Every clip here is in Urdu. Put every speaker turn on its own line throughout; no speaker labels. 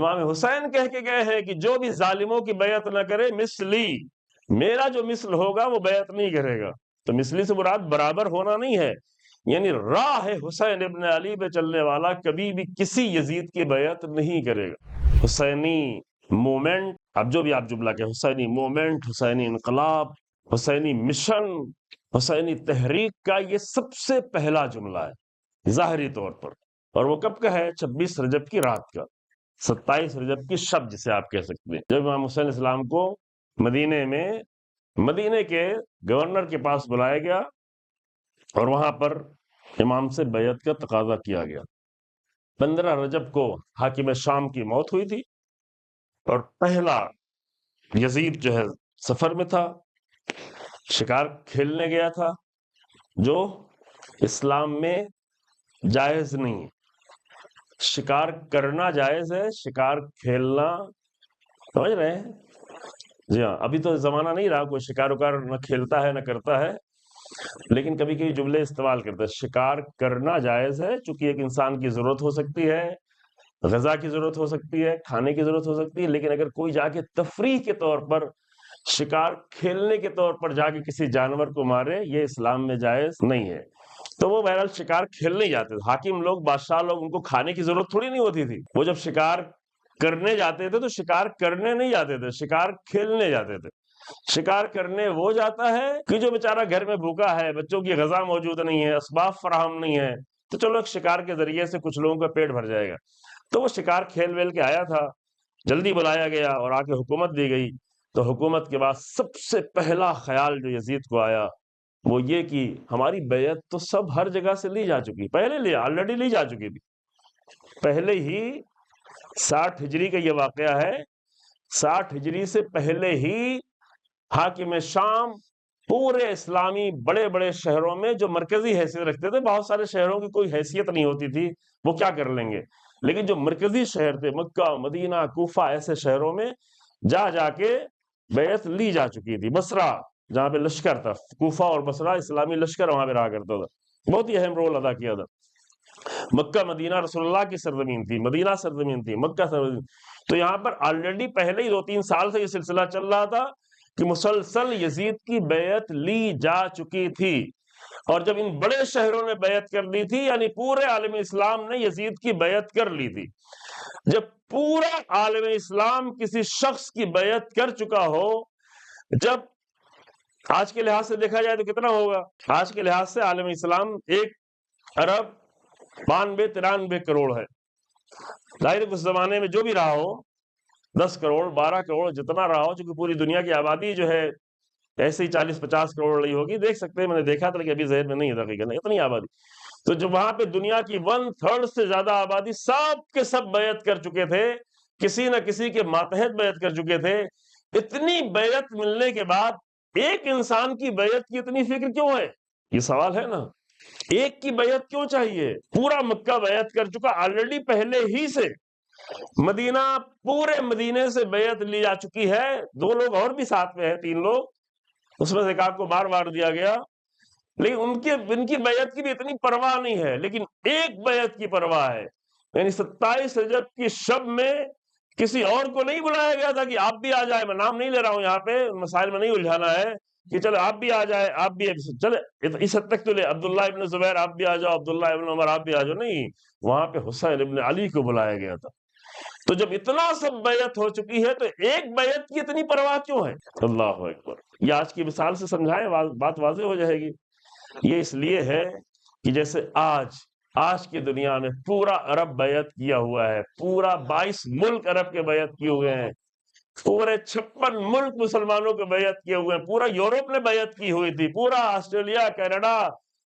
امام حسین کہہ کے گئے ہیں کہ جو بھی ظالموں کی بیعت نہ کرے مثلی، میرا جو مثل ہوگا وہ بیعت نہیں کرے گا۔ تو مثلی سے مراد برابر ہونا نہیں ہے، یعنی راہ حسین ابن علی پہ چلنے والا کبھی بھی کسی یزید کی بیعت نہیں کرے گا۔ حسینی مومنٹ، اب جو بھی آپ جملہ کہ حسینی مومنٹ، حسینی انقلاب، حسینی مشن، حسینی تحریک کا یہ سب سے پہلا جملہ ہے ظاہری طور پر، اور وہ کب کا ہے؟ 26 رجب کی رات کا، 27 رجب کی شب جسے آپ کہہ سکتے ہیں، جب امام حسین اسلام کو مدینے کے گورنر کے پاس بلایا گیا اور وہاں پر امام سے بیعت کا تقاضا کیا گیا۔ 15 رجب کو حاکم شام کی موت ہوئی تھی، اور پہلا یزید جو ہے سفر میں تھا، شکار کھیلنے گیا تھا، جو اسلام میں جائز نہیں ہے۔ شکار کرنا جائز ہے، شکار کھیلنا، سمجھ رہے ہیں؟ جی ہاں، ابھی تو زمانہ نہیں رہا کوئی شکار وکار نہ کھیلتا ہے نہ کرتا ہے، لیکن کبھی کبھی جملے استعمال کرتا ہے۔ شکار کرنا جائز ہے، چونکہ ایک انسان کی ضرورت ہو سکتی ہے، غذا کی ضرورت ہو سکتی ہے، کھانے کی ضرورت ہو سکتی ہے، لیکن اگر کوئی جا کے تفریح کے طور پر، شکار کھیلنے کے طور پر جا کے کسی جانور کو مارے، یہ اسلام میں جائز نہیں ہے۔ تو وہ بہرحال شکار کھیلنے جاتے تھے، حاکم لوگ، بادشاہ لوگ، ان کو کھانے کی ضرورت تھوڑی نہیں ہوتی تھی۔ وہ جب شکار کرنے جاتے تھے تو شکار کرنے نہیں جاتے تھے، شکار کھیلنے جاتے تھے۔ شکار کرنے وہ جاتا ہے کہ جو بیچارہ گھر میں بھوکا ہے، بچوں کی غذا موجود نہیں ہے، اسباب فراہم نہیں ہے، تو چلو ایک شکار کے ذریعے سے کچھ لوگوں کا پیٹ بھر جائے گا۔ تو وہ شکار کھیل ویل کے آیا تھا، جلدی بلایا گیا اور آ کے حکومت دی گئی۔ تو حکومت کے بعد سب سے پہلا خیال جو یزید کو آیا وہ یہ کہ ہماری بیعت تو سب ہر جگہ سے لی جا چکی، پہلے آلریڈی لی جا چکی تھی، پہلے ہی 60 ہجری کا یہ واقعہ ہے، 60 ہجری سے پہلے ہی حاکم شام پورے اسلامی بڑے بڑے شہروں میں جو مرکزی حیثیت رکھتے تھے، بہت سارے شہروں کی کوئی حیثیت نہیں ہوتی تھی، وہ کیا کر لیں گے، لیکن جو مرکزی شہر تھے، مکہ، مدینہ، کوفہ، ایسے شہروں میں جا جا کے بیعت لی جا چکی تھی۔ بصرہ جہاں پہ لشکر تھا، کوفہ اور بصرہ اسلامی لشکر وہاں پہ رہا کرتا تھا، بہت ہی اہم رول ادا کیا تھا۔ مکہ مدینہ رسول اللہ کی سرزمین تھی، مدینہ سرزمین تھی، مکہ سرزمین، تو یہاں پر آلریڈی پہلے ہی 2-3 سال سے یہ سلسلہ چل رہا تھا کہ مسلسل یزید کی بیعت لی جا چکی تھی، اور جب ان بڑے شہروں نے بیعت کر لی تھی، یعنی پورے عالم اسلام نے یزید کی بیعت کر لی تھی۔ جب پورا عالم اسلام کسی شخص کی بیعت کر چکا ہو، جب آج کے لحاظ سے دیکھا جائے تو کتنا ہوگا؟ آج کے لحاظ سے عالم اسلام 1 ارب 92-93 کروڑ ہے۔ ظاہر اس زمانے میں جو بھی رہا ہو، 10 کروڑ 12 کروڑ جتنا رہا ہو، چونکہ پوری دنیا کی آبادی جو ہے ایسے ہی 40-50 کروڑ رہی ہوگی، دیکھ سکتے ہیں، میں نے دیکھا تھا لیکن ابھی ذہن میں نہیں ہے دقیقاً اتنی آبادی۔ تو جو وہاں پہ دنیا کی 1/3 سے زیادہ آبادی سب کے سب بیعت کر چکے تھے، کسی نہ کسی کے ماتحت بیعت کر چکے تھے۔ اتنی بیعت ملنے کے بعد ایک انسان کی بیعت کی اتنی فکر کیوں ہے؟ یہ سوال ہے نا، ایک کی بیعت کیوں چاہیے؟ پورا مکہ بیعت کر چکا آلریڈی پہلے ہی سے، مدینہ، پورے مدینے سے بیعت لی جا چکی ہے، 2 لوگ اور بھی ساتھ میں ہیں، 3 لوگ، اس میں سے ایک آپ کو مار دیا گیا، لیکن ان کی بیعت کی بھی اتنی پرواہ نہیں ہے، لیکن ایک بیعت کی پرواہ ہے، یعنی 27 رجب کی شب میں کسی اور کو نہیں بلایا گیا تھا کہ آپ بھی آ جائیں، میں نام نہیں لے رہا ہوں یہاں پہ، مسائل میں نہیں الجھانا ہے کہ چلے آپ بھی آ جائیں، آپ بھی چلے اس حد تک تو لے، عبداللہ ابن زبیر آپ بھی آ جاؤ، عبداللہ ابن عمر آپ بھی آ جاؤ، نہیں، وہاں پہ حسین ابن علی کو بلایا گیا تھا۔ تو جب اتنا سب بیعت ہو چکی ہے تو ایک بیعت کی اتنی پرواہ کیوں ہے؟ اللہ اکبر، یہ آج کی مثال سے سمجھائیں، بات واضح ہو جائے گی۔ یہ اس لیے ہے کہ جیسے آج کی دنیا میں پورا عرب بیعت کیا ہوا ہے، پورا 22 ملک عرب کے بیعت کیے ہوئے ہیں، پورے 56 ملک مسلمانوں کے بیعت کیے ہوئے ہیں، پورا یورپ نے بیعت کی ہوئی تھی، پورا آسٹریلیا، کینیڈا،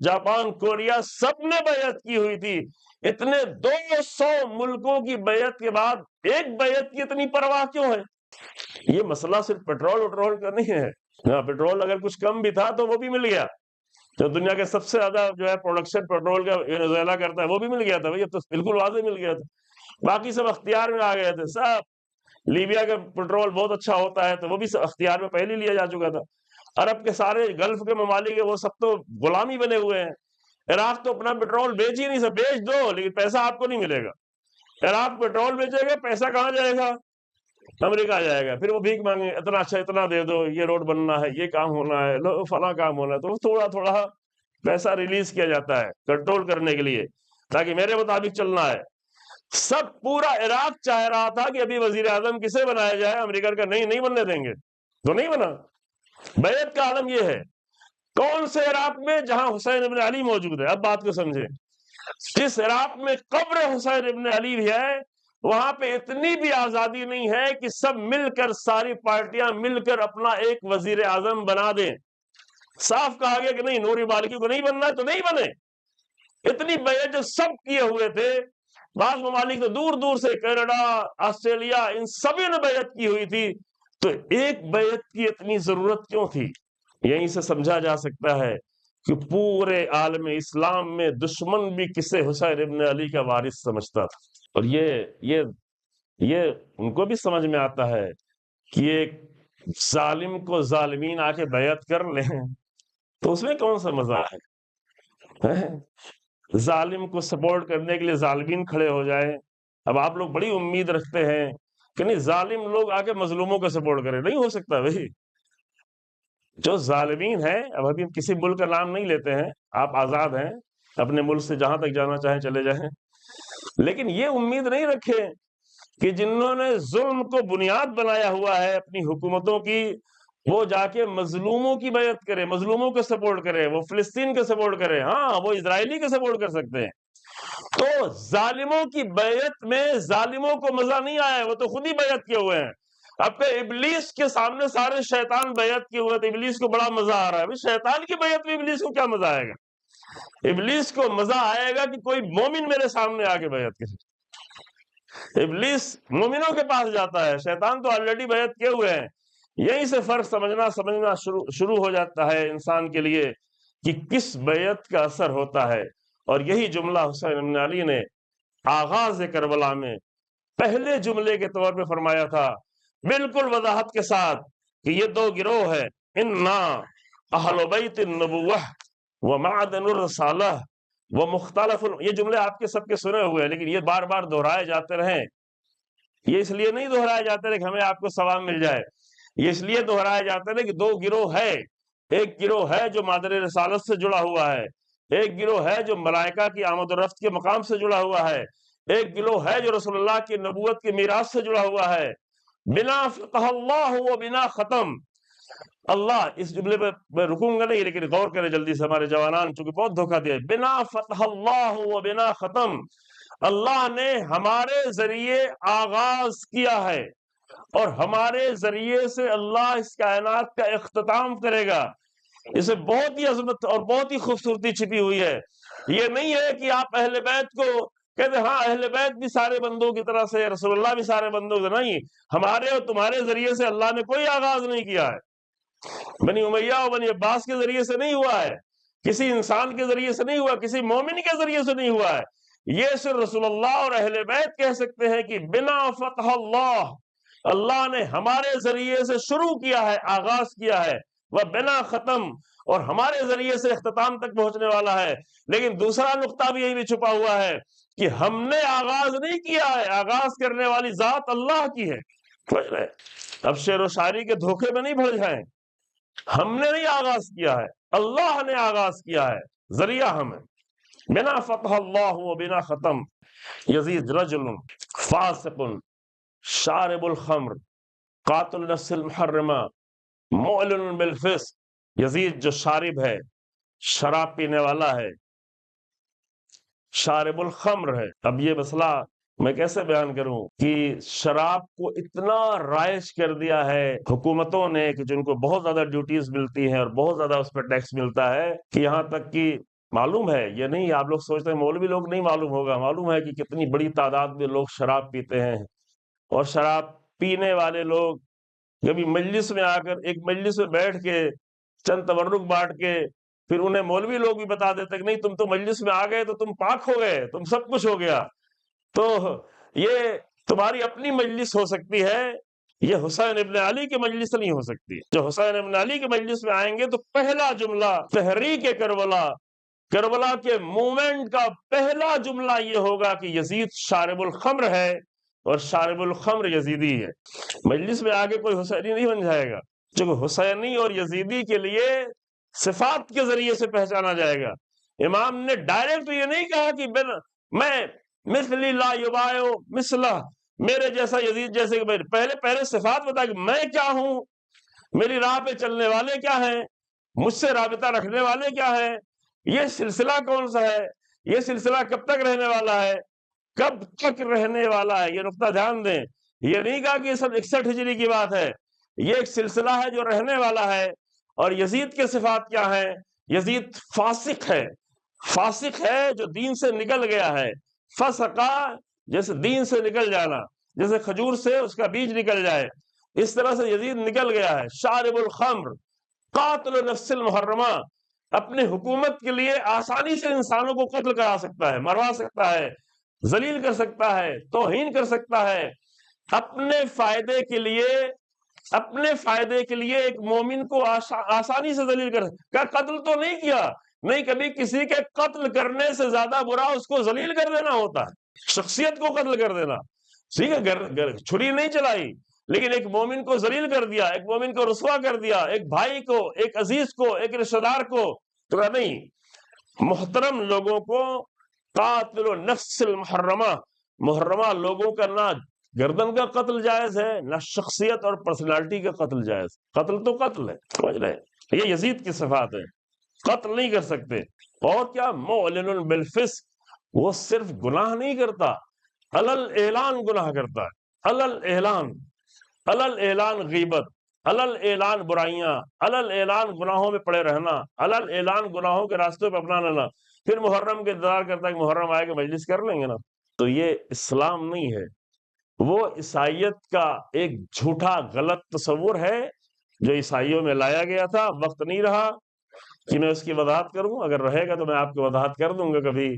جاپان، کوریا، سب نے بیعت کی ہوئی تھی۔ اتنے 200 ملکوں کی بیعت کے بعد ایک بیعت کی اتنی پرواہ کیوں ہے؟ یہ مسئلہ صرف پیٹرول کا نہیں ہے، پیٹرول اگر کچھ کم بھی تھا تو وہ بھی مل گیا، جو دنیا کے سب سے زیادہ جو ہے پروڈکشن پیٹرول کا وینزویلا کرتا ہے وہ بھی مل گیا تھا، بھائی اب تو بالکل واضح مل گیا تھا، باقی سب اختیار میں آ گئے تھے، سب لیبیا کا پیٹرول بہت اچھا ہوتا ہے تو وہ بھی اختیار میں پہلے لیا جا چکا تھا، عرب کے سارے گلف کے ممالک وہ سب تو غلامی بنے ہوئے ہیں، عراق تو اپنا پیٹرول بیچ ہی نہیں سکتا، بیچ دو لیکن پیسہ آپ کو نہیں ملے گا، عراق پیٹرول بیچے گا، پیسہ کہاں جائے گا؟ امریکہ جائے گا۔ پھر وہ بھیک مانگے، اتنا اچھا اتنا دے دو، یہ روڈ بننا ہے، یہ کام ہونا ہے، فلاں کام ہونا ہے، تو تھوڑا تھوڑا پیسہ ریلیز کیا جاتا ہے کنٹرول کرنے کے لیے، تاکہ میرے مطابق چلنا ہے۔ سب پورا عراق چاہ رہا تھا کہ ابھی وزیر اعظم کسے بنایا جائے، امریکہ کا نہیں بننے دیں گے، تو نہیں بنا۔ بیعت کا عالم یہ ہے۔ کون سے عراق میں؟ جہاں حسین ابن علی موجود ہے۔ اب بات کو سمجھیں، جس عراق میں قبر حسین ابن علی بھی ہے، وہاں پہ اتنی بھی آزادی نہیں ہے کہ سب مل کر، ساری پارٹیاں مل کر اپنا ایک وزیر اعظم بنا دیں۔ صاف کہا گیا کہ نہیں، نوری مالکی کو نہیں بننا ہے تو نہیں بنے۔ اتنی بیعت جو سب کیے ہوئے تھے، بعض ممالک تو دور دور سے، کینیڈا، آسٹریلیا، ان سبھی نے بیعت کی ہوئی تھی، تو ایک بیعت کی اتنی ضرورت کیوں تھی؟ یہیں سے سمجھا جا سکتا ہے کہ پورے عالم اسلام میں دشمن بھی کسے حسین ابن علی کا وارث سمجھتا تھا۔ اور یہ ان کو بھی سمجھ میں آتا ہے کہ ایک ظالم کو ظالمین آ کے بیعت کر لیں تو اس میں کون سا مزہ ہے؟ ظالم کو سپورٹ کرنے کے لیے ظالمین کھڑے ہو جائیں۔ اب آپ لوگ بڑی امید رکھتے ہیں کہ نہیں ظالم لوگ آ کے مظلوموں کو سپورٹ کریں، نہیں ہو سکتا بھائی۔ جو ظالمین ہیں، اب ابھی ہم کسی ملک کا نام نہیں لیتے ہیں، آپ آزاد ہیں، اپنے ملک سے جہاں تک جانا چاہیں چلے جائیں، لیکن یہ امید نہیں رکھے کہ جنہوں نے ظلم کو بنیاد بنایا ہوا ہے اپنی حکومتوں کی، وہ جا کے مظلوموں کی بیعت کرے، مظلوموں کو سپورٹ کرے، وہ فلسطین کو سپورٹ کرے، ہاں وہ اسرائیلی کو سپورٹ کر سکتے ہیں۔ تو ظالموں کی بیعت میں ظالموں کو مزہ نہیں آیا، وہ تو خود ہی بیعت کیے ہوئے ہیں۔ اب کہ ابلیس کے سامنے سارے شیطان بیعت کیے ہوئے تھے، ابلیس کو بڑا مزہ آ رہا ہے۔ شیطان کی بیعت میں ابلیس کو کیا مزہ آئے گا؟ ابلیس کو مزہ آئے گا کہ کوئی مومن میرے سامنے آ کے بیعت کرے۔ ابلیس مومنوں کے پاس جاتا ہے، شیطان تو آلریڈی بیعت کیے ہوئے ہیں۔ یہیں سے فرق سمجھنا شروع ہو جاتا ہے انسان کے لیے کہ کس بیعت کا اثر ہوتا ہے۔ اور یہی جملہ حسین بن علی نے آغاز کربلا میں پہلے جملے کے طور پہ فرمایا تھا، بالکل وضاحت کے ساتھ کہ یہ دو گروہ ہے، انا اہل بیت النبوہ ومعدن الرسالہ ومختلف۔ یہ جملے آپ کے سب کے سنے ہوئے ہیں، لیکن یہ بار بار دہرائے جاتے رہیں۔ یہ اس لیے نہیں دہرائے جاتے رہے کہ ہمیں آپ کو ثواب مل جائے، یہ اس لیے دہرائے جاتے رہے کہ دو گروہ ہے۔ ایک گروہ ہے جو مادر رسالت سے جڑا ہوا ہے، ایک گروہ ہے جو ملائکہ کی آمد و رفت کے مقام سے جڑا ہوا ہے، ایک گروہ ہے جو رسول اللہ کی نبوت کے میراث سے جڑا ہوا ہے۔ بنا فتح اللہ و بنا ختم اللہ، اس جملے پہ میں رکوں گا نہیں، لیکن غور کریں جلدی سے، ہمارے جوانان چونکہ بہت دھوکہ دیا۔ بنا فتح اللہ و بنا ختم، اللہ نے ہمارے ذریعے آغاز کیا ہے اور ہمارے ذریعے سے اللہ اس کائنات کا اختتام کرے گا۔ اسے بہت ہی عظمت اور بہت ہی خوبصورتی چھپی ہوئی ہے۔ یہ نہیں ہے کہ آپ اہل بیت کو کہتے ہیں ہاں اہل بیت بھی سارے بندوں کی طرح سے، رسول اللہ بھی سارے بندوں سے، نہیں، ہمارے اور تمہارے ذریعے سے اللہ نے کوئی آغاز نہیں کیا ہے۔ بنی امیہ اور بنی عباس کے ذریعے سے نہیں ہوا ہے، کسی انسان کے ذریعے سے نہیں ہوا، کسی مومن کے ذریعے سے نہیں ہوا ہے۔ یہ صرف رسول اللہ اور اہل بیت کہہ سکتے ہیں کہ بنا فتح اللہ، اللہ نے ہمارے ذریعے سے شروع کیا ہے، آغاز کیا ہے، وہ بنا ختم، اور ہمارے ذریعے سے اختتام تک پہنچنے والا ہے۔ لیکن دوسرا نقطہ بھی یہی بھی چھپا ہوا ہے کہ ہم نے آغاز نہیں کیا ہے، آغاز کرنے والی ذات اللہ کی ہے۔ سمجھ رہے؟ اب شعر و شاعری کے دھوکے میں نہیں بھڑ جائیں، ہم نے نہیں آغاز کیا ہے، اللہ نے آغاز کیا ہے، ذریعہ ہم ہے۔ بنا فتح اللہ و بنا ختم، یزید رجل فاسق شارب الخمر قاتل النفس المحرمہ معلن بالفسق، یزید جو شارب ہے، شراب پینے والا ہے، شارب الخمر ہے۔ اب یہ مسئلہ میں کیسے بیان کروں کہ شراب کو اتنا رائج کر دیا ہے حکومتوں نے کہ جن کو بہت زیادہ ڈیوٹیز ملتی ہیں اور بہت زیادہ اس پہ ٹیکس ملتا ہے، کہ یہاں تک کہ معلوم ہے، یہ نہیں آپ لوگ سوچتے ہیں مولوی لوگ نہیں معلوم ہوگا، معلوم ہے کہ کتنی بڑی تعداد میں لوگ شراب پیتے ہیں، اور شراب پینے والے لوگ کبھی مجلس میں آ کر ایک مجلس میں بیٹھ کے چند تبرک بانٹ کے پھر انہیں مولوی لوگ بھی بتا دیتے کہ نہیں تم تو مجلس میں آ گئے تو تم پاک ہو گئے، تم سب کچھ ہو گیا۔ تو یہ تمہاری اپنی مجلس ہو سکتی ہے، یہ حسین ابن علی کی مجلس نہیں ہو سکتی۔ جو حسین ابن علی کی مجلس میں آئیں گے تو پہلا جملہ تحریک کربلا کربلا کے مومنٹ کا پہلا جملہ یہ ہوگا کہ یزید شارب الخمر ہے اور شارب الخمر یزیدی ہے۔ مجلس میں آگے کوئی حسینی نہیں بن جائے گا، چونکہ حسینی اور یزیدی کے لیے صفات کے ذریعے سے پہچانا جائے گا۔ امام نے ڈائریکٹ یہ نہیں کہا کہ میں مثلی لا یبایع مثلہ، میرے جیسا یزید جیسے، پہلے صفات بتا کہ میں کیا ہوں، میری راہ پہ چلنے والے کیا ہیں، مجھ سے رابطہ رکھنے والے کیا ہیں، یہ سلسلہ کون سا ہے، یہ سلسلہ کب تک رہنے والا ہے، کب تک رہنے والا ہے، یہ نقطہ دھیان دیں۔ یہ نہیں کہا کہ یہ سب 61 ہجری کی بات ہے، یہ ایک سلسلہ ہے جو رہنے والا ہے۔ اور یزید کے صفات کیا ہیں؟ یزید فاسق ہے، فاسق ہے جو دین سے نکل گیا ہے۔ فسقہ جیسے دین سے نکل جانا، جیسے کھجور سے اس کا بیج نکل جائے، اس طرح سے یزید نکل گیا ہے۔ شارب الخمر، قاتل نفس المحرمہ، اپنے حکومت کے لیے آسانی سے انسانوں کو قتل کرا سکتا ہے، مروا سکتا ہے، ذلیل کر سکتا ہے، توہین کر سکتا ہے، اپنے فائدے کے لیے ایک مومن کو آسانی سے ذلیل کر سکتا۔ قتل تو نہیں کیا، نہیں، کبھی کسی کے قتل کرنے سے زیادہ برا اس کو ذلیل کر دینا ہوتا ہے، شخصیت کو قتل کر دینا۔ ٹھیک ہے، چھری نہیں چلائی، لیکن ایک مومن کو ذلیل کر دیا، ایک مومن کو رسوا کر دیا، ایک بھائی کو، ایک عزیز کو، ایک رشتہ دار کو تو نہیں۔ محترم لوگوں کو قاتل نفس المحرمہ، محرمہ لوگوں کا نہ گردن کا قتل جائز ہے، نہ شخصیت اور پرسنالٹی کا قتل جائز۔ قتل تو قتل ہے، سمجھ رہے؟ یہ یزید کی صفات ہے، قتل نہیں کر سکتے۔ اور کیا؟ معلن بالفسق، وہ صرف گناہ نہیں کرتا، علل اعلان گناہ کرتا ہے، علل اعلان غیبت، علل اعلان برائیاں، علل اعلان گناہوں میں پڑے رہنا، علل اعلان گناہوں کے راستوں پہ اپنا لینا، پھر محرم کے انتظار کرتا ہے کہ محرم آئے کہ مجلس کر لیں گے نا۔ تو یہ اسلام نہیں ہے، وہ عیسائیت کا ایک جھوٹا غلط تصور ہے جو عیسائیوں میں لایا گیا تھا۔ وقت نہیں رہا کہ میں اس کی وضاحت کروں، اگر رہے گا تو میں آپ کو وضاحت کر دوں گا کبھی،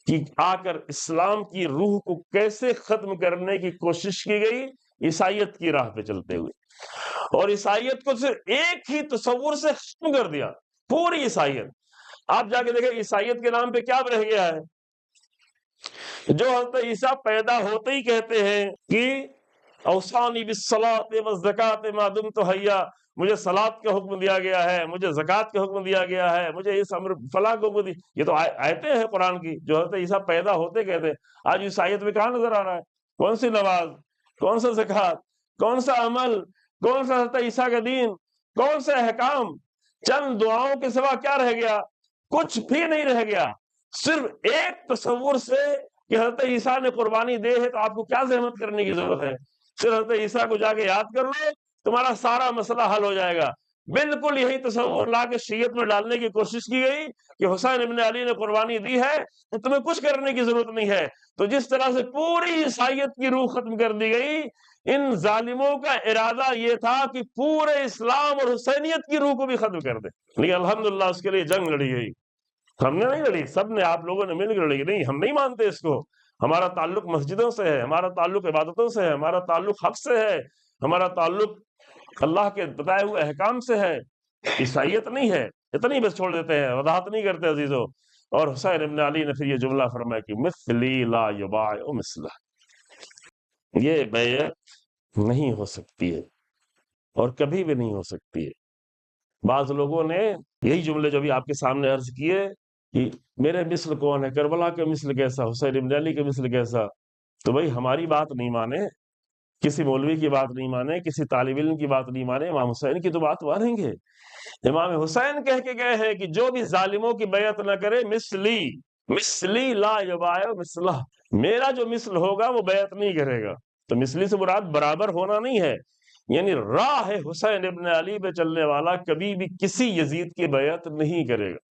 کہ آ کر اسلام کی روح کو کیسے ختم کرنے کی کوشش کی گئی عیسائیت کی راہ پہ چلتے ہوئے، اور عیسائیت کو صرف ایک ہی تصور سے ختم کر دیا، پوری عیسائیت۔ آپ جا کے دیکھیں عیسائیت کے نام پہ کیا رہ گیا ہے۔ جو حضرت عیسیٰ پیدا ہوتے ہی کہتے ہیں کہ اوصانی بالصلاۃ والزکاۃ ما دمت حیا، مجھے صلاۃ کا حکم دیا گیا ہے، مجھے زکوٰۃ کا حکم دیا گیا ہے، مجھے اس امر فلاں کو حکم دیا۔ یہ تو آیتیں ہیں قرآن کی جو حضرت عیسیٰ پیدا ہوتے کہتے ہیں۔ آج عیسائیت میں کہاں نظر آ رہا ہے؟ کون سی نماز، کون سا زکوٰۃ، کون سا عمل، کون سا حضرت عیسیٰ کا دین، کون سے احکام؟ چند دعاؤں کے سوا کیا رہ گیا؟ کچھ بھی نہیں رہ گیا۔ صرف ایک تصور سے کہ حضرت عیسیٰ نے قربانی دے ہے تو آپ کو کیا زحمت کرنے کی ضرورت ہے؟ صرف حضرت عیسیٰ کو جا کے یاد کر لو، تمہارا سارا مسئلہ حل ہو جائے گا۔ بالکل یہی تصور لا کے شیعت میں ڈالنے کی کوشش کی گئی کہ حسین ابن علی نے قربانی دی ہے تو تمہیں کچھ کرنے کی ضرورت نہیں ہے۔ تو جس طرح سے پوری عیسائیت کی روح ختم کر دی گئی، ان ظالموں کا ارادہ یہ تھا کہ پورے اسلام اور حسینیت کی روح کو بھی ختم کر دے، لیکن الحمدللہ اس کے لیے جنگ لڑی گئی۔ ہم نے نہیں لڑی، سب نے، آپ لوگوں نے مل کر لڑی۔ نہیں، ہم نہیں مانتے اس کو۔ ہمارا تعلق مسجدوں سے ہے، ہمارا تعلق عبادتوں سے ہے، ہمارا تعلق حق سے ہے، ہمارا تعلق اللہ کے بتائے ہوئے احکام سے ہے، عیسائیت نہیں ہے۔ اتنی بس چھوڑ دیتے ہیں، وضاحت نہیں کرتے عزیزوں۔ اور حسین ابن علی نے پھر یہ جملہ فرمایا کہ مثلی لا یباع مثلہ، یہ بیعت نہیں ہو سکتی ہے اور کبھی بھی نہیں ہو سکتی ہے۔ بعض لوگوں نے یہی جملے جو بھی آپ کے سامنے عرض کیے کہ میرے مثل کون ہے، کربلا کے مثل کیسا، حسین ابن علی کے مثل کیسا، تو بھائی ہماری بات نہیں مانے، کسی مولوی کی بات نہیں مانے، کسی طالب علم کی بات نہیں مانے، امام حسین کی تو بات مانیں گے۔ امام حسین کہہ کے گئے ہیں کہ جو بھی ظالموں کی بیعت نہ کرے، مثلی لا یباع مثلہ، میرا جو مثل ہوگا وہ بیعت نہیں کرے گا۔ تو مثلی سے مراد برابر ہونا نہیں ہے، یعنی راہ حسین ابن علی پہ چلنے والا کبھی بھی کسی یزید کی بیعت نہیں کرے گا۔